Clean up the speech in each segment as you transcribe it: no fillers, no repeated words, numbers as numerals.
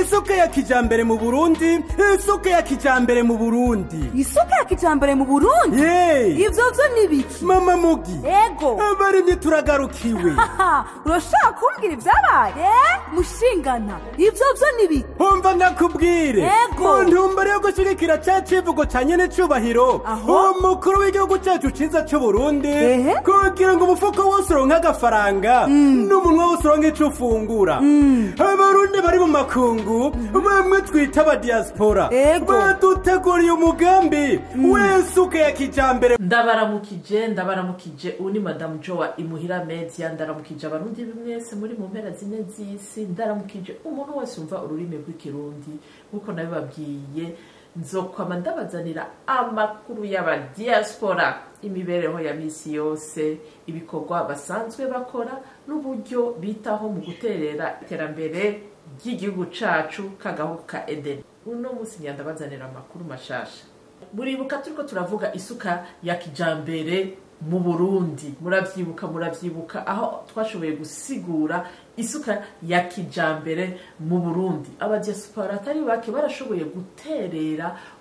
isuka ya kijambere mu Burundi, isuka ya kijambere mu Burundi. Isuka ya kijambere mu Burundi? Ivyo vyo nibiki? Mama Mugi. Ego. Abarimye turagarukiwe. Urashaka kumbwira ivyabaye? Mushingana. Ivyo vyo nibiki? Umva ndakubwire. Ego. Ntumbere yo gushigikira ca civugo ca nyene cubahiro. Umukuru w'igihugu cacu ciza c'u Burundi. Kugira ngo umufuko wose uronke agafaranga. N'umunwa wose uronke ico ufungura. Abarundi bari mu makungu bamwe twita aba diaspora baduteguriye umugambi w'isuka ya kijambere. Ndabaramukije ubu ni Madame Joa Imuhira Media. Ndaramukije abarundi mwese muri mu mpera zine z'isi. Ndaramukije umuntu wese umva ururimi rw'ikirundi nkuko nabibabwiye. Nzokwama ndabazanira amakuru y'aba diaspora, imibereho ya misi yose, ibikorwa basanzwe bakora n'uburyo bitaho mu guterera iterambere ry'igihugu cacu kagahugu ka Eden. Uno musi ndabazanira amakuru mashasha. Muribuka turiko turavuga isuka ya kijambere mu Burundi. Muravyibuka aho twashoboye gusigura isuka ya kijambere mu Burundi. Abadiaspora atari bake barashoboye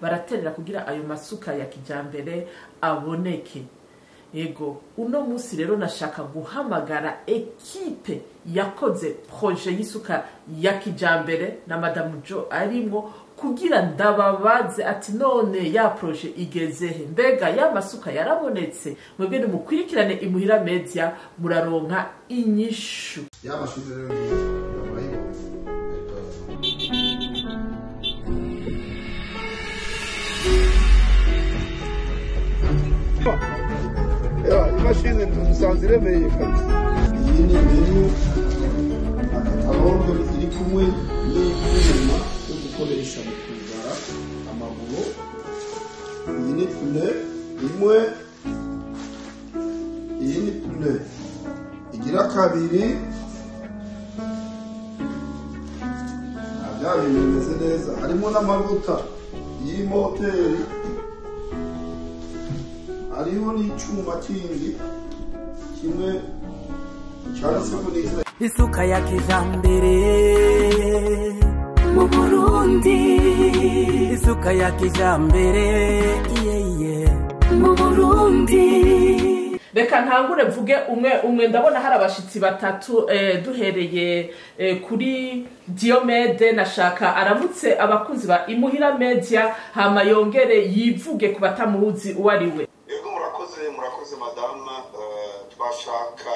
baraterera kugira ayo masuka ya kijambere aboneke. Ego, uno musi rero nashaka guhamagara ekipe yakoze projet y'isuka ya kijambere na Madame Jo arimo kugira ndababaze ati none ya projet igezehe, mbega ya masuka yarabonetse? Mwebwe mukurikirane Imuhira Media muraronka inyishu. Ya mashuri rero imashini musanze iremeye kabisa. Iyi ni menu abahorwa ziri kumwe n'ibyuma byo gukoresha mu kuzara amaguru. Iyi ni pune imwe, iyi ni pune igira kabiri. Bya bintu bimeze neza, harimo n'amavuta iyi moteri, hariho n'icyuma kindi kimwe cyarasemo n'izina isuka ya kijambere mu Burundi. Isuka ya kijambere mu Burundi. Reka ntangure mvuge umwe ndabona hari abashitsi batatu duhereye kuri Diomede. Nashaka aramutse abakunzi ba Imuhira Media hama yongere yivuge ku batamuzi uwariwe. Yego murakoze madame. Twashaka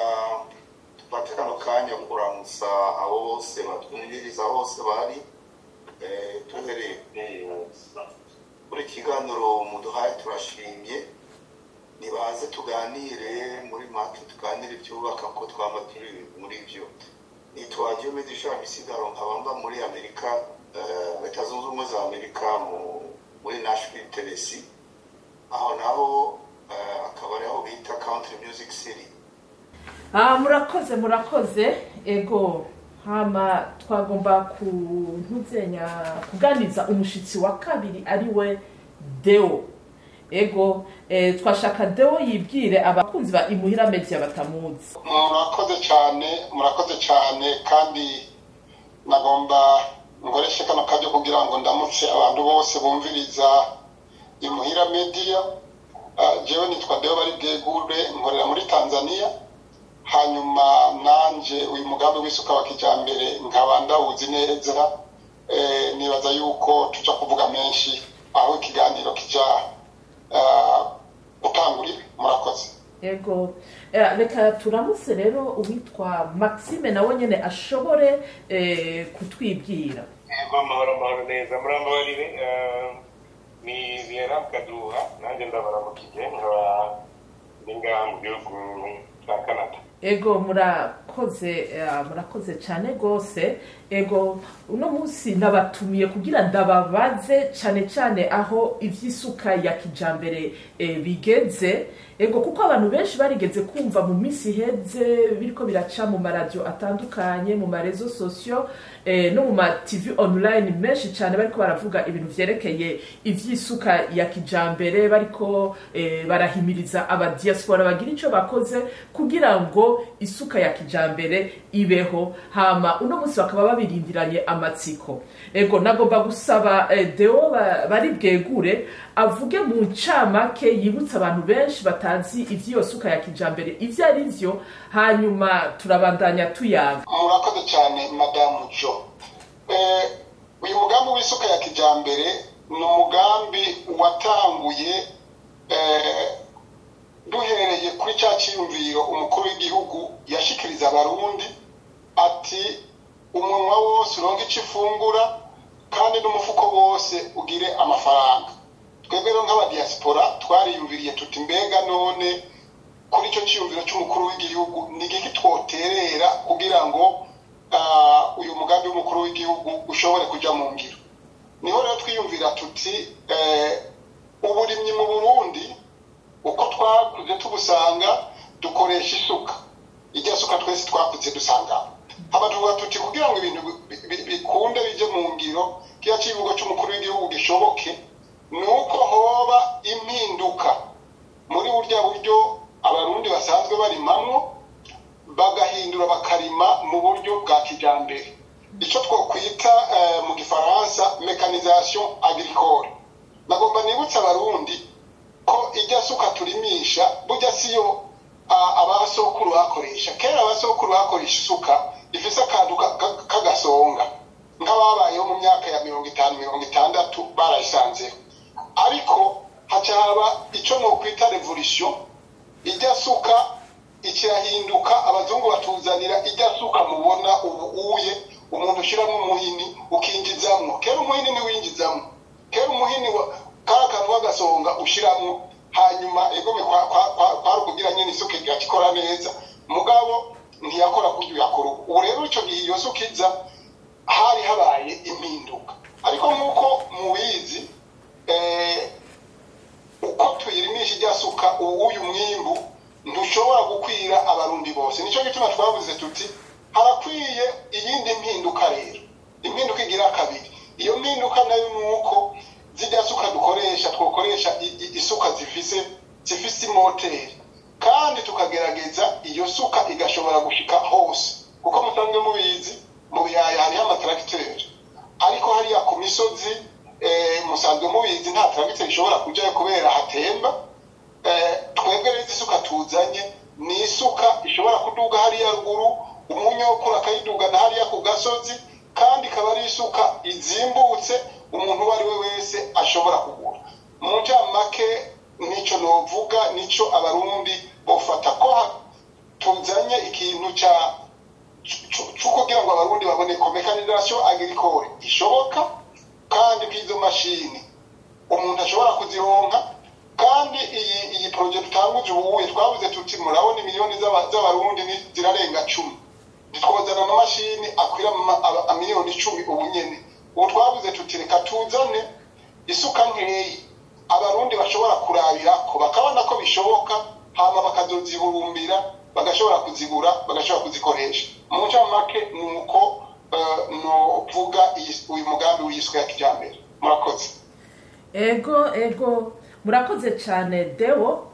tufate kano kanya kuramutsa abo bose batwumviriza hose bari tuhereye kuri kiganiro muduhaye. Turashimye, nibaze tuganire muri make, tuganire ibyubaka ko twama turi muri byo. Nitwa Diomede Misigaro, nkabamba muri Amerika, Leta Zunze Ubumwe za Amerika, muri Nashville, Tennessee. Aho naho akaba ariho bita Country Music City. Murakoze. Ego, hama twagomba kuganiza umushitsi wa kabiri ariwe Deo. Ego, twashaka Deo yibwire abakunzi ba Imuhira Media batamuzi. Murakoze cyane kandi nagomba ngoreshe kano kajyo kugira ngo ndamutse abantu bose bumviriza Imuhira Media. Jewe nitwa Deo bari bwegure, nkorera muri Tanzania. Hanyuma nanje uyu mugambi w'isuka wa kijambere nkaba ndawuzi neza. Nibaza yuko tuja kuvuga menshi aho ikiganiro kija utangurira. Murakoze. Ego, reka turamutse rero uwitwa Maxime nawe nyene ashobore kutwibwira. Ego, amahoro neza murambabarire. Ni Viera Kaduha, nanje ndabaramukije, nkaba ninga mu gihugu cya Canada. Ego, murakoze cyane gose. Ego, uno munsi nabatumiye kugira ndababaze cyane aho ivy'isuka ya kijambere bigeze. Ego, kuko abantu benshi barigeze kumva mu misi heze biriko biraca mu maradio atandukanye, mu marezo sociaux no mu ma TV online menshi cyane bariko baravuga ibintu vyerekeye ivy'isuka ya kijambere, bariko barahimiriza aba diaspora bagira ico bakoze kugira ngo ngo isuka ya kijambere ibeho, hama uno munsi bakaba babirindiranye amatsiko. Ego nagomba gusaba Deo bari bwegure avuge mu ncamake yibutsa abantu benshi batazi ivy'iyo suka ya kijambere ivyo ari vyo, hanyuma turabandanya tuyaga. Murakoze cyane Madamu Jo. Uyu mugambi w'isuka ya kijambere ni umugambi watanguye duhereye kuri cya cyiyumviro umukuru w'igihugu yashikiriza abarundi ati umunwa wose uronke icyo ifungura kandi n'umufuko wose ugire amafaranga. Twebwe rero nk'abadiaspora twariyumviriye tuti mbega none kuri icyo cyiyumviro cy'umukuru w'igihugu ni igiki twoterera kugira ngo uyu mugambi w'umukuru w'igihugu ushobore kuja mu ngiro. Niho rero twiyumvira tuti uburimyi mu Burundi uko twakuze tubusanga dukoresha isuka. Ijya suka twese twakuze dusanga abatuvuga tuti kugira ngo ibintu bikunde bije mu ngiro kiya kivugo cy'umukuru w'igihugu gishoboke nuko hoba impinduka muri burya buryo abarundi basanzwe barimamwo bagahindura bakarima mu buryo bwa kijambere, icyo twokwita mu gifaransa mécanisation agricole. Nagomba nibutsa abarundi ko ijya suka turimisha burya siyo abasokuru bakoresha. Kera abasokuru bakoresha isuka ifise akantu kagasonga nk'ababayeho mu myaka ya 50-60 barayisanzeho, ariko hacaba icyo nokwita revolution. Ijya suka ikirahinduka, abazungu batuzanira ijya suka mubona ubuye umuntu ushiramo umuhini ukinjizamwo. Kera umuhini ntiwinjizamwo, kera umuhini karakantu w'agasonga ushiramo hanyuma egome kwa kugira nyene isuka igakora neza, mugabo ntiyakora kuryo yakora. Ubu rero icyo gihe iyo suka iza hari habaye impinduka, ariko nk'uko mubizi uko tuyirimisha ijya suka uyu mwimbu ntushobora gukwira abarundi bose. Nicyo gituma twavuze tuti harakwiye iyindi mpinduka. Rero impinduka igira kabiri. Iyo mpinduka nayo nuko zijya suka dukoresha twokoresha isuka zifise moteri, kandi tukagerageza iyo suka igashobora gushika hose, kuko musanzwe mubizi mu biyaya hariho amatracteurs, ariko hariya ku misozi musanzwe mubizi nta tracteur ishobora kujyayo kubera hatemba. Twebwe rero isuka tuzanye ni isuka ishobora kuduga hariya ruguru, umunyokura akayiduga na hariya ku gasozi, kandi ikaba ari isuka izimbutse umuntu uwo ari we wese ashobora kugura. Mu ncamake nico novuga, nico abarundi bofata ko tuzanye ikintu cyo kugira ngo abarundi babone ko mécanisation agricole ishoboka, kandi kwizo mashini umuntu ashobora kuzironka. Kandi iyi project tutanguje ubuye twavuze tuti murabona miliyoni z'abarundi zirarenga 10, nitwozana na mashini akwira miliyoni 10 ubu nyene. Ubu twavuze tuti reka tuzane isuka nkeyi abarundi bashobora kurabira ko bakabona ko bishoboka, hama bakazoziburumbira bagashobora kuzigura bagashobora kuzikoresha. Mu ncamake nuko novuga uyu mugambi w'isuka ya kijambere. Murakoze. Ego murakoze cyane Deo.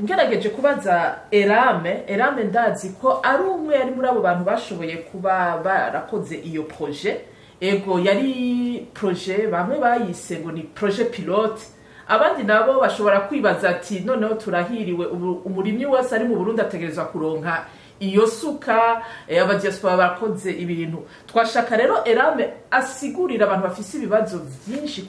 Ngerageje kubaza Erame ndazi ko ari umwe yari muri abo bantu bashoboye kuba barakoze iyo projet. Ego yari projet bamwe bayise ngo ni projet pilote, abandi nabo bashobora kwibaza ati noneho turahiriwe, umurimyi wese ari mu Burundi ategerezwa kuronka iyo suka. Abadiaspora bakoze ibintu. Twashaka rero Erame asigurira abantu bafise ibibazo byinshi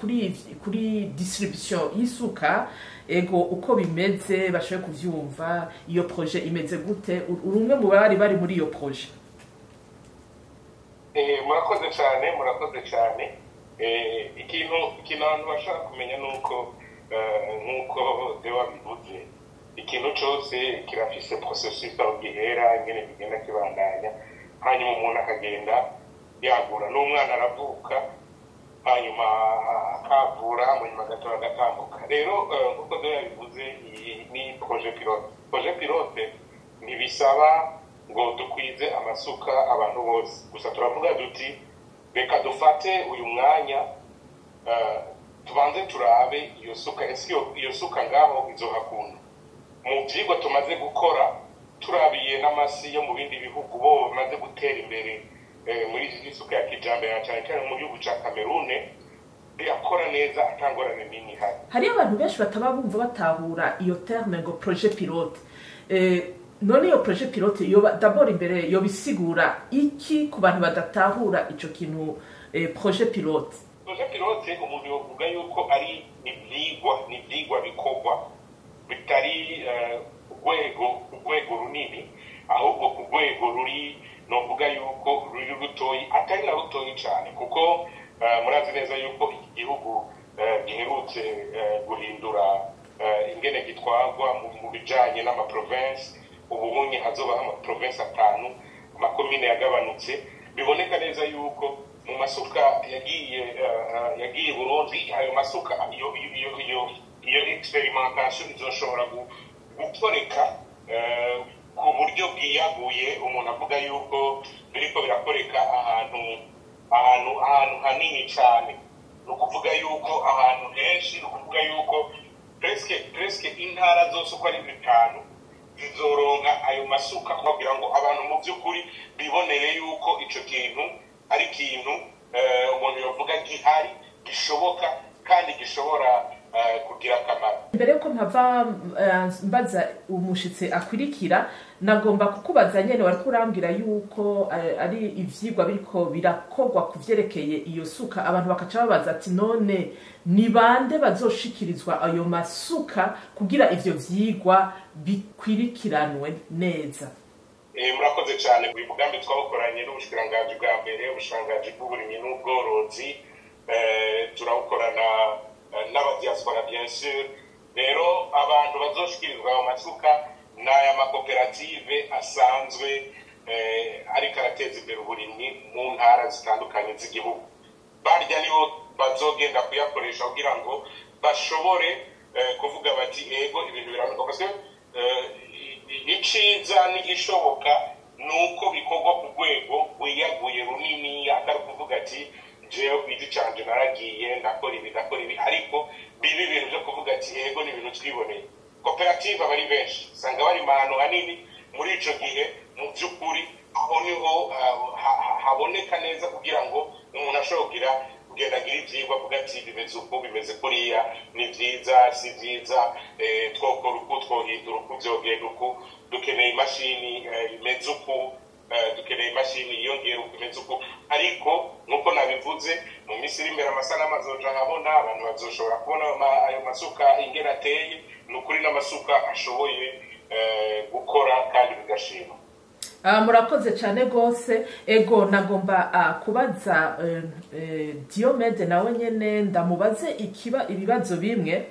kuri distribution y'isuka, ego uko bimeze bashoboye kuvyumva, iyo projet imeze gute, urumwe mu bari muri iyo projet. Murakoze cyane. Ikintu abantu bashaka kumenya nuko nkuko Dewa bivuze, ikintu cyose kirafise processus aho gihera ingene bigenda kibandanya, hanyuma umuntu akagenda yagura. N'umwana aravuka hanyuma akavura hanyuma agatora agatambuka. Rero nkuko Dewa bivuze ni projet pilote ntibisaba ngo dukwize amasuka abantu bose, gusa turavuga duti reka dufate uyu mwanya tubanze turabe iyo suka, ese iyo suka ngaho izohakunda. Mu byigwa tumaze gukora turabiye n'amasi yo mu bindi bihugu bo bamaze gutera imbere muri isuka ya kijambere cyane cyane mu gihugu cya Cameroon birakora neza atangorane nini hari. Hari abantu benshi bataba bumva batahura iyo terme ngo projet pilote. None iyo projet pilote yo d'abord imbere yo bisigura iki ku bantu badatahura ico kintu projet pilote. Projet pilote umuntu yovuga yuko ari ivyigwa bikorwa bitari urwego runini ahubwo ku rwego ruri novuga yuko ruri rutoyi atari na rutoyi cyane kuko murazi neza yuko iki gihugu giherutse guhindura ingene gitwarwa mu bijanye n'amaprovince ubunye hazoba amaprovince 5 amakomine yagabanutse biboneka neza yuko mu masuka yagiye Burundi ayo masuka iyo experimentation izoshobora gukoreka ku buryo bwiyaguye umuntu avuga yuko biriko birakoreka ahantu hanini cyane no kuvuga yuko ahantu henshi no kuvuga yuko presque intara zose uko ari 5 zizoronka ayo masuka kugira ngo abantu mu by'ukuri bibonere yuko ico kintu ari kintu umuntu yovuga gihari gishoboka kandi gishobora kugira akamaro. Mbere yuko mpava mbaza umushitse akwirikira nagomba kukubaza nyene wari kurambwira yuko ari ivyigwa biriko birakorwa kuvyerekeye iyo suka abantu bakaca babaza ati none ni bande bazoshikirizwa ayo masuka kugira ivyo vyigwa bikwirikiranwe neza. Murakoze cyane ku mugambi twakoranye n'ubushikiranganje bwa mbere ubushikiranganje bw'uburimyi n'ubworozi turawukorana n'abadiaspora bien sûr rero abantu bazoshikirizwa ayo masuka n'aya makoperative asanzwe ariko arateza imbere uburimyi mu ntara zitandukanye z'igihugu barya nibo bazogenda kuyakoresha kugira ngo bashobore kuvuga bati ego ibintu biranuka parce iciza n'igishoboka nuko bikorwa ku rwego wiyaguye runini atari kuvuga ati jewe kwiti canje naragiye ndakora ibi ariko bibi ibintu byo kuvuga ati ego ni ibintu twiboneye koperative abari benshi usanga bari ahantu hanini muri ico gihe mu by'ukuri aho niho haboneka neza kugira ngo umuntu ashobora kugenda agira ivyigwa avuga ati bimeze uko bimeze kuriya ni vyiza si vyiza twokora uko twohindura uko vyogenda uko dukeneye imashini imeze uko dukeneye imashini yiyongera uko imeze uko ariko nuko nabivuze mu minsi iri imbere amasanamu azoja nkabona abantu bazoshobora kubona ayo masuka ingene ateye ni ukuri n'amasuka ashoboye gukora kandi bigashima. Murakoze cyane gose ego nagomba kubaza Diomede nawe nyene ndamubaze ibibazo bimwe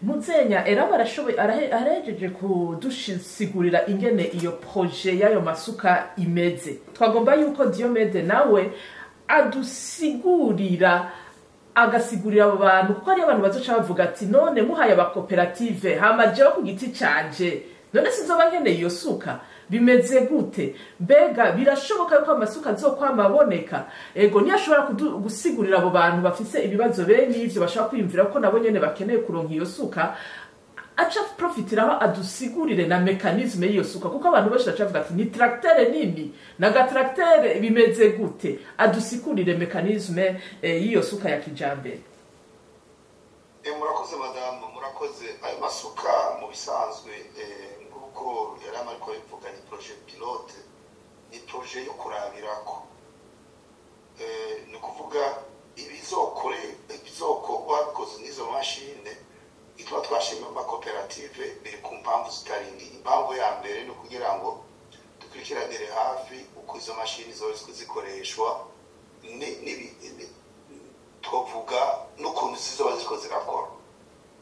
muzenya era barashoboye arahejeje kudushisigurira ingene iyo projet y'ayo masuka imeze twagomba yuko Diomede nawe adusigurira agasigurira abo bantu kuko ari abantu bazoca bavuga ati none muhaye abakoperative hamajeho ku giti canje none sinzoba nkeneye iyo suka bimeze gute mbega birashoboka yuko amasuka azokwamaboneka ego ntiyashobora gusigurira abo bantu bafise ibibazo bene ivyo bashaka kwiyumvira ko nabo nyene bakeneye kuronka iyo suka aca profitiraho adusigurire na mekanisme y'iyo suka kuko abantu benshi bacavuga ati ni tracteur nini naga tracteur bimeze gute adusigurire mekanisme y'iyo suka ya kijambere. Murakoze madamu murakoze ayo masuka mu bisanzwe ko yarama ariko bivuga ni projet pilote ni projet yo kurabirako ni kuvuga ibizokorwa koze n'izo mashine itwa twashimye amakoperative biri ku mpamvu zitaringi impamvu ya mbere ni kugira ngo dukurikiranire hafi uko izo mashini zose zikoreshwa twovuga n'ukuntu zizoba ziko zirakora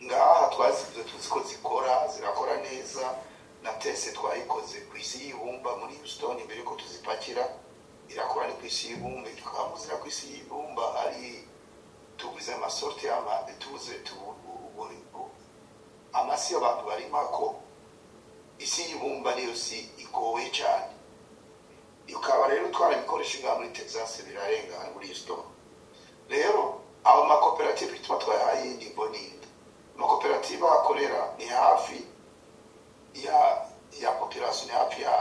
ngaha twazivuze tuziko zirakora neza na tese twayikoze ku isi y'ibumba muri Houston imbere ko tuzipakira irakora ni ku isi y'ibumba tukamuzira ku isi y'ibumba ari tubuze amasorte tubuze amasi y'abantu barimako isi y'ibumba niyo si igoye cyane ukaba rero twarabikoresha ngaha muri Texas birarenga muri Houston rero abo makoperative tuba twayahaye nivo ninde amakoperative akorera ni hafi ya population hafi ya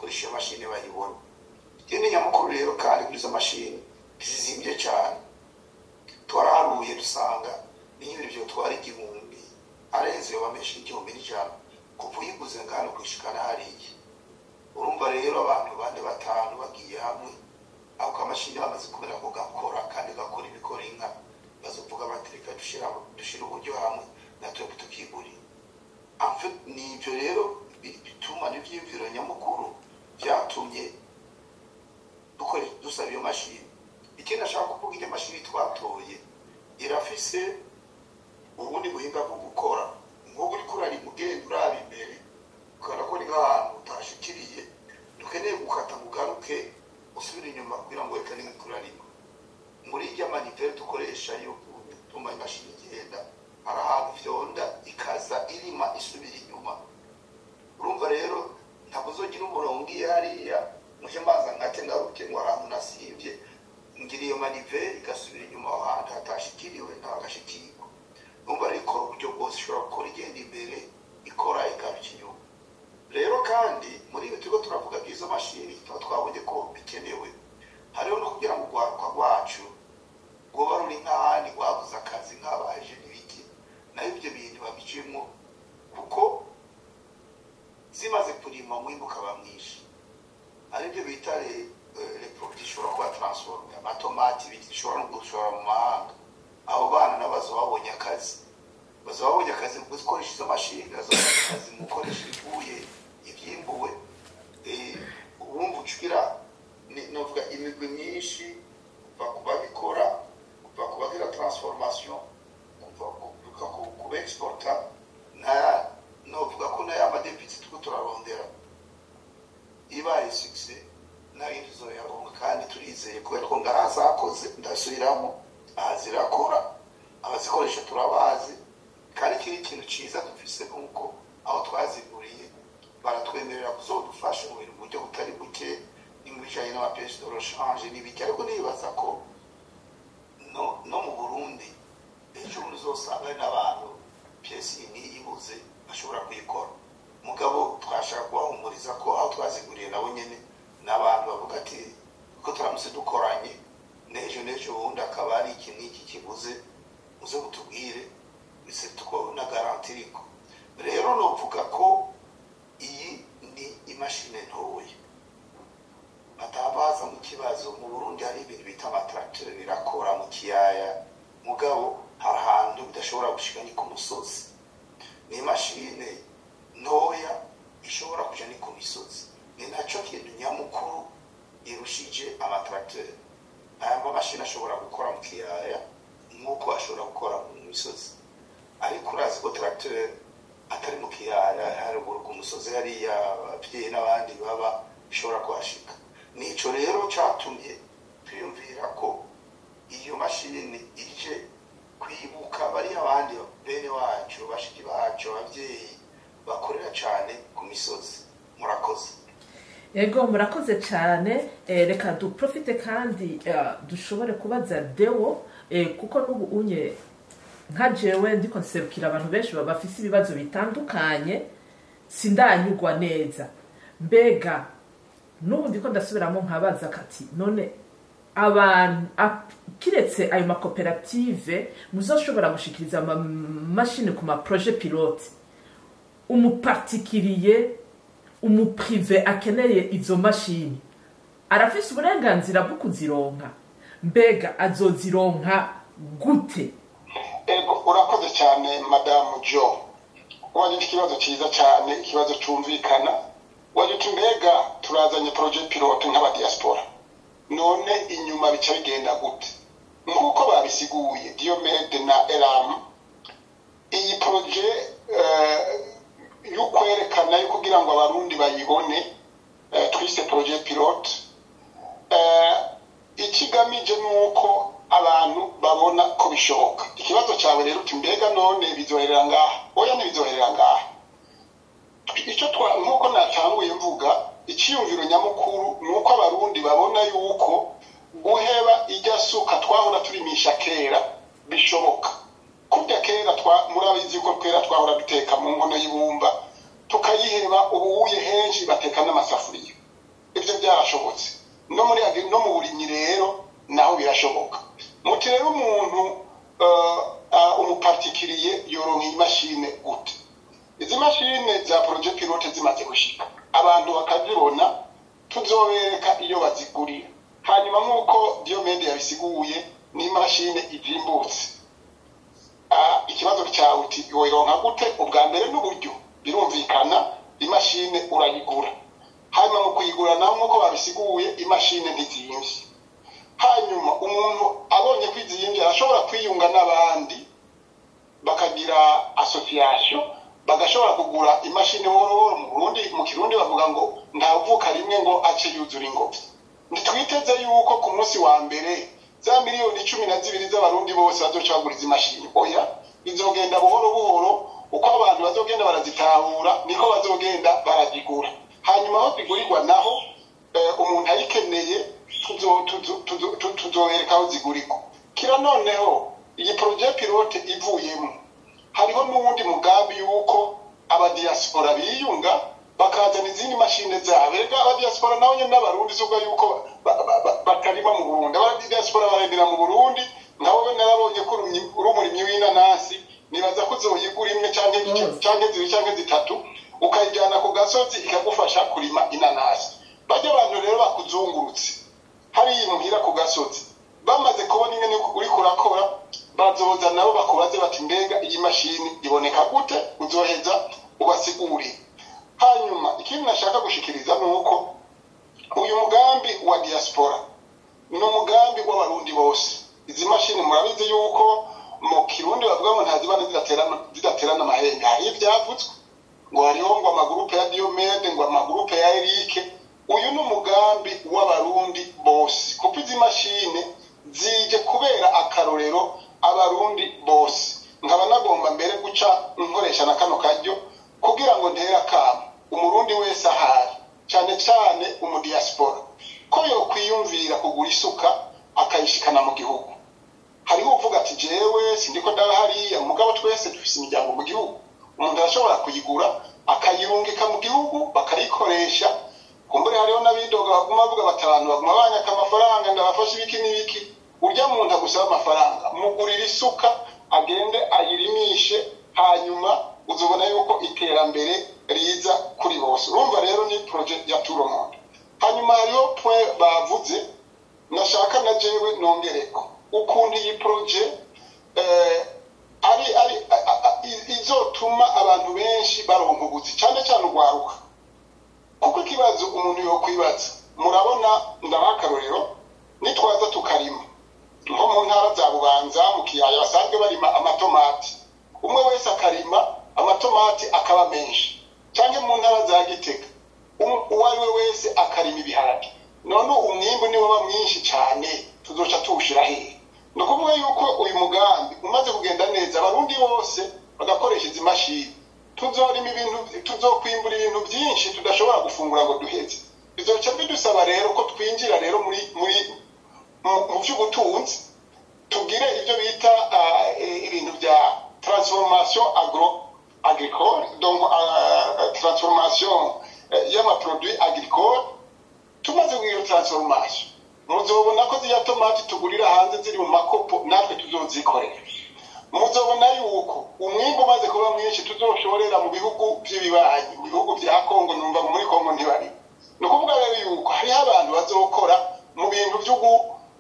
bakoresha mashine bayibona. Ikindi nyamukuru rero kandi kuri izo mashine zizimbye cyane, twaraharuye dusanga n'ibintu byo twara igihumbi arenze bamesha igihumbi n'ijana kuva uyiguze ngano kwishikana hariye. Urumva rero abantu bane batanu bagiye hamwe ako kamashini bamaze kubera ko gakora kandi gakora ibikora inka, bazovuga batereka dushira uburyo hamwe natwe tukigurira. Nibyo rero bituma n'ivyiyumviro nyamukuru byatumye dusaba iyo mashini. Ikindi ashaka kuvuga iyo mashini twatoye irafise ubundi buhinga bwo gukora, nk'ubu uriko urari mugenda uraba imbere ukabona ko ni nk'ahantu utashikiriye, dukeneye gukata mugaruke usubira inyuma kugira ngo wekane nk'urarima. Muri irya manivere dukoresha yo gutuma imashini igenda, hari ahantu vyonda ikaza irima isubira inyuma. Urumva rero ntabwo uzogira umurongo ugiye hariya muke maza nkate ngaruke ngo ahantu nasivye ngira iyo manivere igasubira inyuma aho hantu hatashikiriwe ntagashikirwa. Urumva rero ikora uburyo bwose ishobora gukora igenda imbere ikora igaruka inyuma. Rero kandi muri ibi turiko turavuga bw'izo mashini tuba twabonye ko bikenewe, hariho no kugira ngo urwaruka rwacu rwoba ruri nk'ahandi rwabuze akazi nk'abaje n'ibiki, nayo ibyo bintu babijemwo kuko zimaze kurima mwimbu ukaba mwinshi. Hari ibyo bita reproduit ishobora kuba transforme, amatomati ibiti ishobora no gushora mu mahanga. Abo bana nabo bazobabonye akazi, bazobabonye akazi mu gukoresha izo mashini, bazobabonye akazi mu gukoresha ivuye ivyimbuwe. Ubumva ucukira novuga imigwi myinshi kuva kubabikora, kuva kubagira transformation, kuva kuba exporta, novuga ko nayo amadepite turiko turarondera ibaye succès nayo tuzoyaronka kandi turizeye kubera ko ngaha zakoze ndasubiramo zirakora, abazikoresha turabazi kandi kiri ikintu ciza dufise nuko aho twaziguriye baratwemerera kuzodufasha mu bintu buryo butari buke n'ibijanye n'amapesi de rechange n'ibiki. Ariko nibaza ko no mu Burundi ejo uzosanga n'abantu piyesi niyibuze bashobora kuyikora. Mugabo twashaka kubahumuriza ko aho twaziguriye nabo nyene n'abantu bavuga ati ko turamutse dukoranye n'ejo bundi akaba ari iki n'iki kibuze uze gutubwire bise tuko na garanti iriko. Rero novuga ko iyi ni imashini ntoya batabaza mu kibazo. Mu Burundi hari ibintu bita amatracteur birakora mu kiyaya, mugabo hari ahantu bidashobora gushika ni ku musozi. Ni imashini ntoya ishobora kuja ni ku misozi, ni naco kintu nyamukuru irushije amatracteur. Aya mamashini ashobora gukora mu kiyaya nk'uko ashobora gukora mu misozi, ariko urazi ko tracteur atari mu kiyaya haruguru ku musozi hariya abavyeyi n'abandi baba bishobora kuhashika. Nico rero catumye twiyumvira ko iyo mashini ije kwibuka bari abandi bene wacu bashiki bacu abavyeyi bakorera cane ku misozi. Murakoze. Ego murakoze cyane. Reka duprofite kandi dushobore kubaza Deo kuko n'ubu unye nka jewe ndiko nserukira abantu benshi bafise ibibazo bitandukanye sindanyugwa neza. Mbega n'ubu ndiko ndasubiramo nkabaza kati none abantu kiretse ayo makoperative muzoshobora gushikiriza mashine ku ma projet pilote, umupartikiriye umuprive akeneye izo mashini arafise uburenganzira bwo kuzironka? Mbega azozironka gute? Ego urakoze cyane Madame Jo, waje ikibazo cyiza cyane, ikibazo cyumvikana. Waje mbega turazanye projet pilote nk'aba diaspora, none inyuma bica bigenda gute? Nkuko babisiguye Diomede na Elam, iyi projet y'ukwerekana yo kugira ngo abarundi bayibone twise projet pilote, ikigamije nuko abantu babona ko bishoboka. Ikibazo cyawe rero mbega none bizoherera ngaha? Oya ntibizoherera ngaha. Icyo nkuko natanguye mvuga, ikiyumviro nyamukuru nuko abarundi babona yuko guheba ijya suka twahora turimisha kera bishoboka. Kurya kera murabizi ko kera twahora duteka mu nkono y'ibumba tukayiheba, ubuye henshi bateka n'amasafuriya. byarashobotse no mu burimyi rero naho birashoboka. Muti rero umuntu umupartikiriye yoronka imashine gute? Izi mashine za projet pilote zimaze gushika abantu bakazibona, tuzobereka iyo bazigurira. Hanyuma nk'uko Diomede yabisiguye ni imashine izimbutse. Ikibazo cyawe uti woronka gute? Ubwa mbere n'uburyo birumvikana, imashine urayigura. Hanyuma mu kuyigura naho nk'uko babisiguye imashine ntizimvye. Hanyuma umuntu abonye kwizimvye arashobora kwiyunga n'abandi bakagira association, bagashobora kugura imashine woro mu Burundi. Mu Kirundi bavuga ngo ntavuka rimwe ngo ace yuzura ingobyi. Nitwiteze yuko ku munsi wa mbere za miliyoni 12 z'abarundi bose bazocaguriza imashini. Oya, bizogenda buhoro buhoro, uko abantu bazogenda barazitahura niko bazogenda barazigura. Hanyuma aho zigurirwa naho umuntu ayikeneye tuzobereka aho zigurirwa. Kira noneho iyi projet pilote ivuyemo hariho n'uwundi mugambi yuko abadiaspora biyunga bakazana izindi mashine zabo. Ega abadiaspora naho nyene n'abarundi soga yuko batarima mu Burundi. Abadiaspora barendera mu Burundi, nabo narabonye ko urumurimyi w'inanasi nibaza ko uzoyigura imwe canke zibiri canke zitatu ukayijyana ku gasozi ikagufasha kurima inanasi. Bajya abantu rero bakuzungurutse hari imuhira ku gasozi, bamaze kubona ingene uri kurakora, bazoza nabo bakubaze bati mbega iyi mashini iboneka gute, uzoheza ubasigurire. Hanyuma ikindi nashaka gushikiriza nuko uyu mugambi wa diaspora ni umugambi w'abarundi bose. Izi mashini murabizi yuko mu Kirundi bavuga ngo ntazibana zidaterana amahembe. Hari ibyavutswe ngo hariho ngo amagurupe ya Diomede, ngo amagurupe ya Eric. Uyu ni umugambi w'abarundi bose, kuko izi mashine zije kubera akarorero abarundi bose. Nkaba nagomba mbere guca nkoresha na kano karyo kugira ngo ntera kama umurundi wese ahari, cyane cyane umudiaspora, ko yo kwiyumvira kugura isuka akayishikana mu gihugu. Hariho uvuga ati jewe sindiko ndahariya, mugabo twese dufise imiryango mu gihugu. Umuntu arashobora kuyigura akayirungika mu gihugu bakayikoresha. Kumbure hariho n'abidoga baguma bavuga batanu baguma banyaka amafaranga ndabafasha ibiki n'ibiki. Urya muntu agusaba amafaranga, mugurira isuka agende ayirimishe, hanyuma uzobona yuko iterambere riza kuri bose. Urumva rero ni projet ya tout le monde. Hanyuma hariho point bavuze nashaka na jewe nongereko ukuntu iyi projet izotuma abantu benshi baronka ubuzi, cyane cyane urwaruka. Kuko ikibazo umuntu yo kwibaza, murabona ndabakarorero nitwaza tukarima nko mu ntara za Bubanza mu Kiyaya basanzwe barima amatomati, umwe wese akarima amatomati akaba menshi, cyangwa mu ntara za Gitega uwariwe wese akarima ibiharage. None umwimbu ni waba mwinshi cyane, tuzoca tuwushira hehe? No kuvuga yuko uyu mugambi umaze kugenda neza, abarundi bose bagakoresha izi mashini, tuzorima ibintu, tuzokwimbura ibintu byinshi tudashobora gufungura ngo duheze. Bizoca bidusaba rero ko twinjira rero mu by'ubutunzi, tugire ibyo bita ibintu bya transformation agricole, donc transformation y'amaproduit agricole. Tumaze kugira transformation, muzobona ko ziya tomati tugurira hanze ziri mu makopo natwe tuzozikorera. Muzobona yuko umwimbo umaze kuba mwinshi tuzoshorera mu bihugu by'ibibanyi, mu bihugu bya Kongo. Numva muri Kongo ntibari. No kuvuga rero yuko hari abantu bazokora mu bintu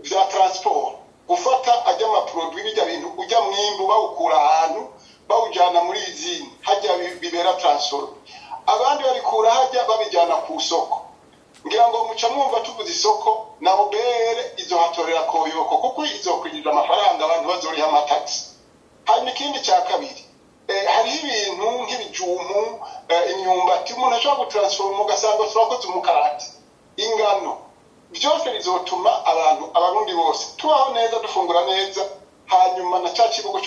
bya transport, gufata ajya amaproduit bijya bintu ujya mwimbo bawukura ahantu bawujyana muri izindi hajya bibera transfer, abandi babikura hajya babijyana ku soko. Ngira ngo muca mwumva tuvuze isoko na obere izohatorera koyoko, kuko izokwinjiza amafaranga abantu bazoriha amataxi. Hanyuma ikindi cya kabiri, hari ibintu nk'ibijumu, imyumbati umuntu ashobora gutransforma ugasanga turakoze umukati, ingano. Byose bizotuma abarundi bose tubaho neza, dufungura neza. Hanyuma na cya kibugo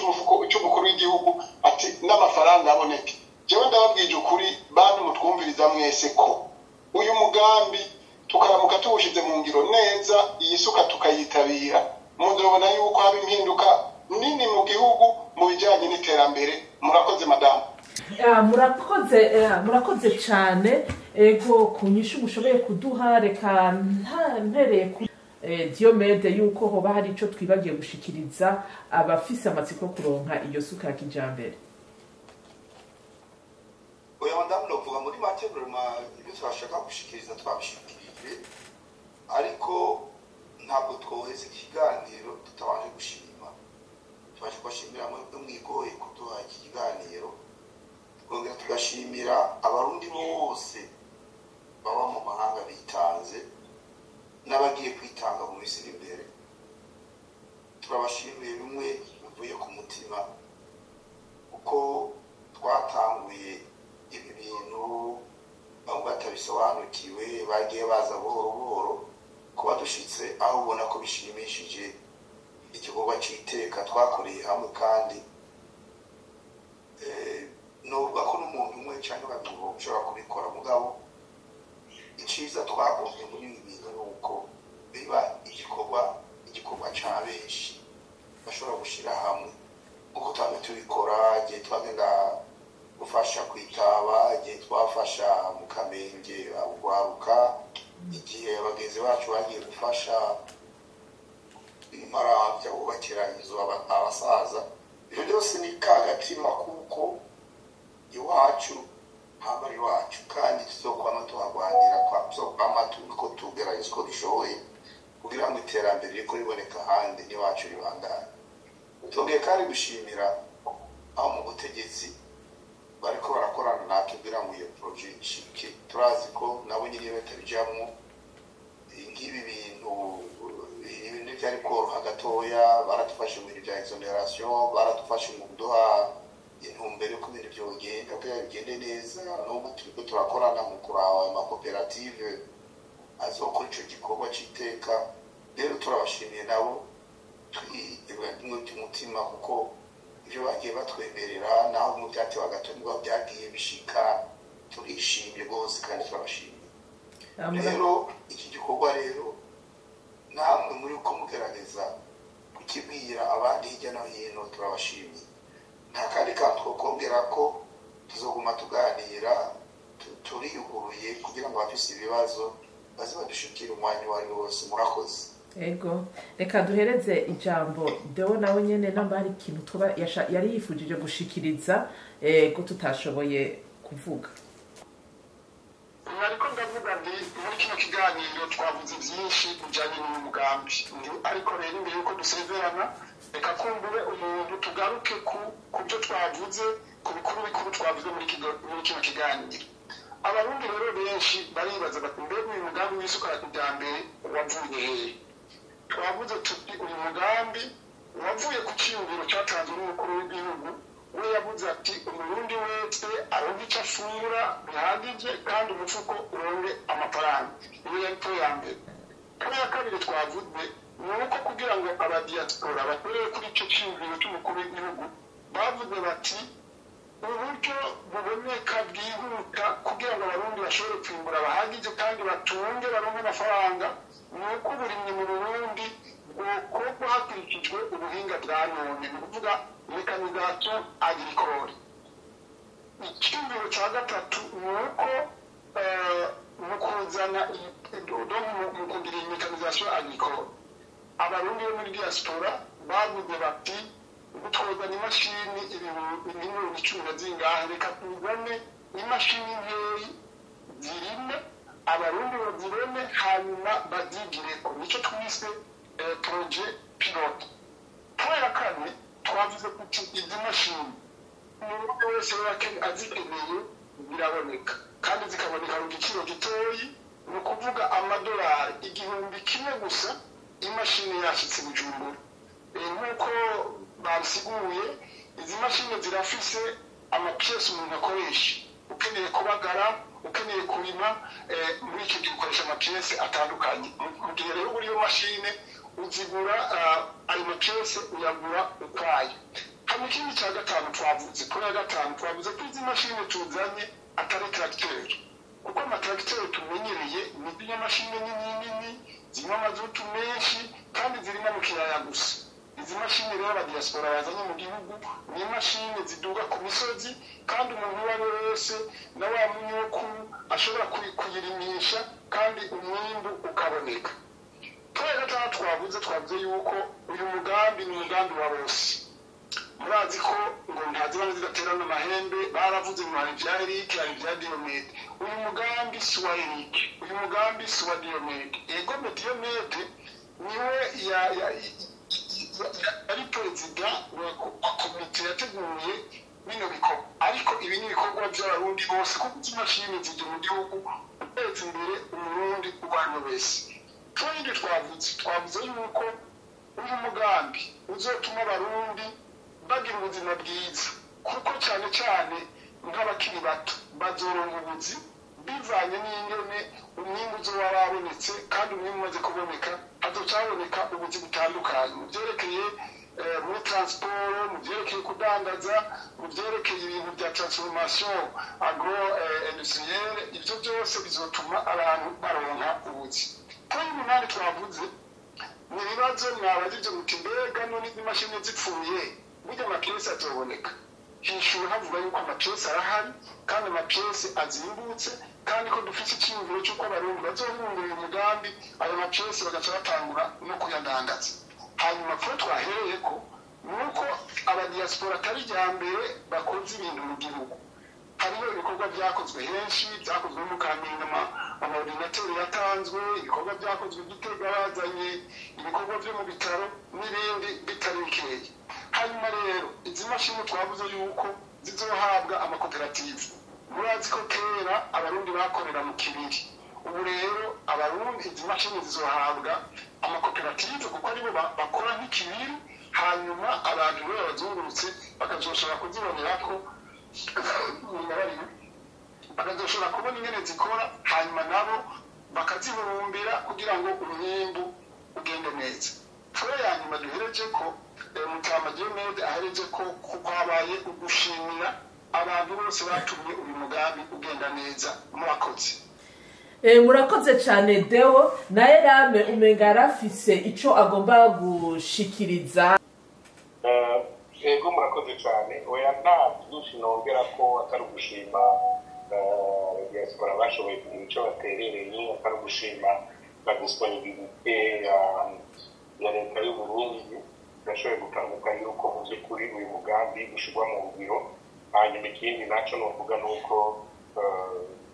cy'umukuru w'igihugu ati n'amafaranga aboneke. Jewe ndababwije ukuri bantu mutwumviriza mwese ko uyu mugambi tukaramuka tuwushize mu ngiro neza, iyi suka tukayitabira, muzobona yuko haba impinduka nini mu gihugu mu bijyanye n'iterambere. Murakoze madamu. Murakoze cyane. ego ku nyishu mushoboye kuduha reka mpereye ku Diomede yuko hoba hari ico twibagiye gushikiriza abafise amatsiko kuronka iyo suka ya kijambere. Oya ndavuga muri make ibyo twashaka gushikiriza twabishikirije ariko ntabwo twoheze ikiganiro tutabanje gushima twaje kubashimira mwigoye kuduha iki kiganiro twongera tugashimira abarundi bose baba mu mahanga bitanze n'abagiye kwitanga mu minsi imbere turabashimiye bimwe bivuye ku mutima uko twatanguye ibi bintu bamwe batabisobanukiwe bagiye baza buhoro buhoro kuba dushitse aho ubona ko bishimishije igikorwa c'iteka twakoreye hamwe kandi novuga ko n'umuntu umwe canke babiri boshobora kubikora mugabo iciza twabonye muri ibi bintu nuko biba igikorwa ca benshi bashobora gushira hamwe nkuko twame tubikora igihe twagenda gufasha kwitaba igihe twafasha mu Kamenge urwaruka igihe abagenzi bacu bagiye gufasha imaramvya bubakira inzu abasaza ibyo byose ni kagatima kuko iwacu hambari wacu kandi tuzokwama tuhagwanira tuzokwama turiko tugerageza uko dushoboye kugira ngo iterambere riko riboneka ahandi n'iwacu ribandanye twongeye kandi gushimira aho mu butegetsi bariko barakorana natwe kugira ngo iyo projet ishike turazi ko nabo nyine batabijamwo ngibi bintu byari koroha gatoya baratufashe mu bintu bya exoneration baratufashe mu kuduha intumbero ko ibintu byogenda kugira bigende neza n'ubu turiko turakorana mu kuraba amakoperative azokora ico gikorwa c'iteka rero turabashimiye nabo umutima kuko ibyo bagiye batwemerera naho mu byatewe agatonirwa byagiye bishika turishimye rwose kandi turabashimiye rero iki gikorwa rero namwe muri uko mugerageza kukibwira abandi hirya no hino turabashimiye nta kandi kantu twokongera ko tuzoguma tuganira turiyuguruye kugira ngo abafise ibibazo baze badushikire umwanya uwo ari wo wose murakoze ego reka duhereze ijambo Deo nawe nyene namba hari ikintu tuba yari yifujije gushikiriza ko tutashoboye kuvuga ariko ndavuga ndi muri kino kiganiro twavuze byinshi bijanye n'umugambi ariko rero imbere yuko dusezerana reka kumbure umuntu tugaruke ku byo twavuze ku bikuru bikuru twavuze muri kino kiganiro abarundi rero benshi baribaza bati mbega uyu mugambi w'isuka ya kijambere wavuye hehe twavuze tuti uyu mugambi wavuye ku cyiyumviro cyatanzwe n'umukuru w'igihugu we yavuze ati umurundi wese aronke icyo afungura bihagije kandi umufuko uronke amafaranga iyo yari po ya mbere kuri ya kabiri twavuze ni uko kugira ngo abadiaspora bakorere kuri icyo cyiyumviro cy'umukuru w'igihugu bavuze bati uburyo buboneka bwihuta kugira ngo abarundi bashobore kwimbura bahagije kandi batunge baronke amafaranga ni uko uburimyi mu Burundi bwokorwa hakurikijwe ubuhinga bwa none ni ukuvuga mekanisation agricole icyumviro cya gatatu ni uko mu kuzana mu kugira iyi mekanisation agricole abarundi bo muri diaspora bavuze bati gutozana imashini ibihumbi 10 zingahe reka tuzane imashini nkeyi zirime abarundi bazibone hanyuma bazigireko nicyo twise projet pilote kubera kane twavuze kuti izi mashini umuntu wese azikeneye biraboneka kandi zikaboneka ku giciro gitoyi ni ukuvuga amadolari 1,000 gusa imashini yashitse Bujumbura nk'uko babisiguye izi mashini zirafise amapiyesi umuntu akoresha ukeneye kubagara ukeneye kurima muri icyo gihe ukoresha amapiyesi atandukanye mu gihe rero buri mashine uzigura ayo mapiyesi uyagura ukwayo hano ikindi cya gatanu twavuze kuri ya gatanu twavuze ko izi mashini tuzanye atari tracteur kuko amatracteur tumenyereye ni inyamashini nini zirimo amazutu menshi kandi zirimo mu kiyaya gusa izi mashini rero abadiaspora bazanye mu gihugu ni imashini ziduga ku misozi kandi umuntu uwo ari we wese na wa munyoku ashobora kuyirimisha kandi umwimbu ukaboneka. Twega twavuze yuko uyu mugambi ni umugambi wa bose. Murazi ko ngo ntazibana zidaterana amahembe, baravuze ngo hari ibya Eric hari ibya Diomede. Uyu mugambi si wa Eric, uyu mugambi si wa Diomede. Ego Diomede niwe ari perezida wa komite yateguye bino bikorwa, ariko ibi ni ibikorwa by'abarundi bose kuko izi mashini zijya mu gihugu guteza imbere umurundi uwo ari we wese. Twende twavuze yuko uyu mugambi uzotuma abarundi bagira ubuzima bwiza, kuko cyane cyane nk'abakiri bato bazoronka ubuzi bivanye n'ingene umwimbu uzoba warabonetse, kandi umwimbu umaze kuboneka hazocaboneka ubuzi butandukanye mu byerekeye muri transport, mu byerekeye kudandaza, mu byerekeye ibintu bya transformation agro industrielle. Ibyo byose bizotuma abantu baronka ubuzi. Kuri umunani twavuze ni ibibazo mwabajije muti mbega none izi mashini zipfuye burya amapiyesi azoboneka. Hishura havuga yuko amapiyesi arahari kandi amapiyesi azimbutse, kandi ko dufite icyiyumviro cy'uko abarundi bazohungura uyu mugambi ayo mapiyesi bagaca batangura no kuyadandaza. Hanyuma twe twahereye ko nuko abadiaspora atari rya mbere bakoze ibintu mu gihugu. Hariho ibikorwa byakozwe henshi, byakozwe mu Kamenge, amaordinateri yatanzwe, ibikorwa byakozwe Gitega bazanye ibikorwa byo mu bitaro n'ibindi bitari bikeya. Hanyuma rero izi mashini twavuze yuko zizohabwa amakoperative. Murazi ko kera abarundi bakorera mu kibiri, ubu rero abarundi izi mashini zizohabwa amakoperative kuko aribo bakora nk'ikibiri, hanyuma abantu rero bazungurutse bakazoshobora kuzibonerako bakazoshobora kubona ingene zikora, hanyuma nabo bakazihurumbira kugira ngo umwimbu ugende neza. Fure ya nyuma duhereje ko Mutama Diomede ahereje ko habaye ugushimira abantu bose batumye uyu mugambi ugenda neza. Murakoze. Murakoze cyane Deo. Naye Rame umenga yarafise ico agomba gushikiriza. Ego murakoze cyane. Oya nta byinshi nongera ko atari ugushima diaspora bashoboye kugira icyo baterereye, atari ugushima la disponibilité ya leta y'u Burundi gashoboye gutanguka yuko mu by'ukuri uyu mugambi ushyirwa mu ngiro. Hanyuma ikindi nacyo novuga nuko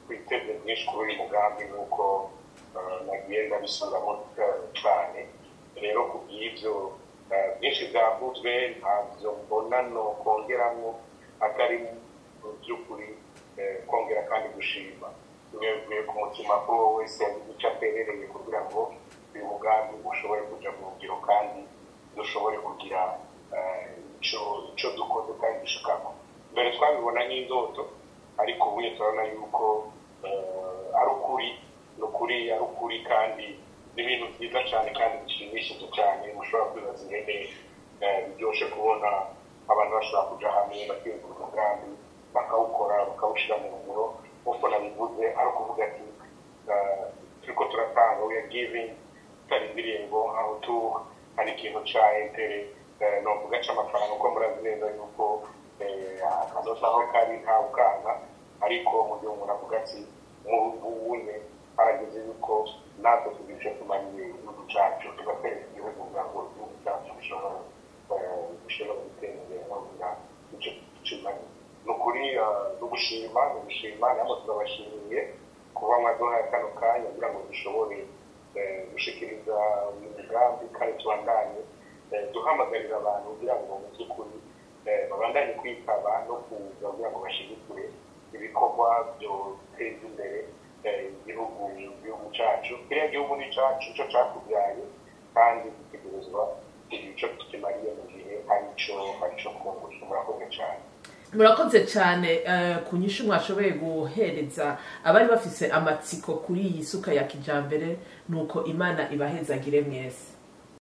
twiteze byinshi kuri uyu mugambi nuko nagiye ndabisubiramo cyane. Rero ku bw'ibyo byinshi byavuzwe ntabyo mbona no kongeramo atari mu by'ukuri kongera kandi gushima bivuye ku mutima ko wese icyo aterereye kugira ngo uyu mugambi ushobore kuja mu ngiro kandi dushobore kugira icyo dukoze kandi dushikamo. Mbere twabibona nk'indoto, ariko ubu turabona yuko ari ukuri kandi n'ibintu byiza cyane kandi bishimishije cyane. Mushobora kwibaza ingene biryoshe kubona abantu bashobora kuja hamwe bakiga umugambi bakawukora bakawushyira mu ngiro. Nk'uko nabivuze ari ukuvuga ati turiko turatanga, we are giving, tutari indirimbo aho hari ikintu ca intere novuga c'amafaranga uko murazi neza yuko akazoza aho kari ntawukanga, ariko mu gihe umuntu avuga ati mubunye harageze yuko natwe tugira icyo tumariye igihugu cacu, tugateza igihugu kugira ngo igihugu cacu gishobora gutera imbere no kugira icyo kimariye. Ni ukuri gushima namwe turabashimiye kuba mwaduhaye kano kanya kugira ngo dushobore gushikiriza uyu mugambi kandi tubandanye duhamagarira abantu kugira ngo mu by'ukuri babandanye kwitaba no kuza kugira ngo bashigikire ibikorwa byoteza imbere igihugu cacu. Kiriya gihugu ni cacu, ico cakubyaye, kandi gitegerezwa kugira ico tukimariye mu gihe hari ico kunguka. Murakoze cyane. Murakoze cyane ku nyishu mwashoboye guhereza abari bafise amatsiko kuri iyi suka ya kijambere, nuko Imana ibahezagire mwese.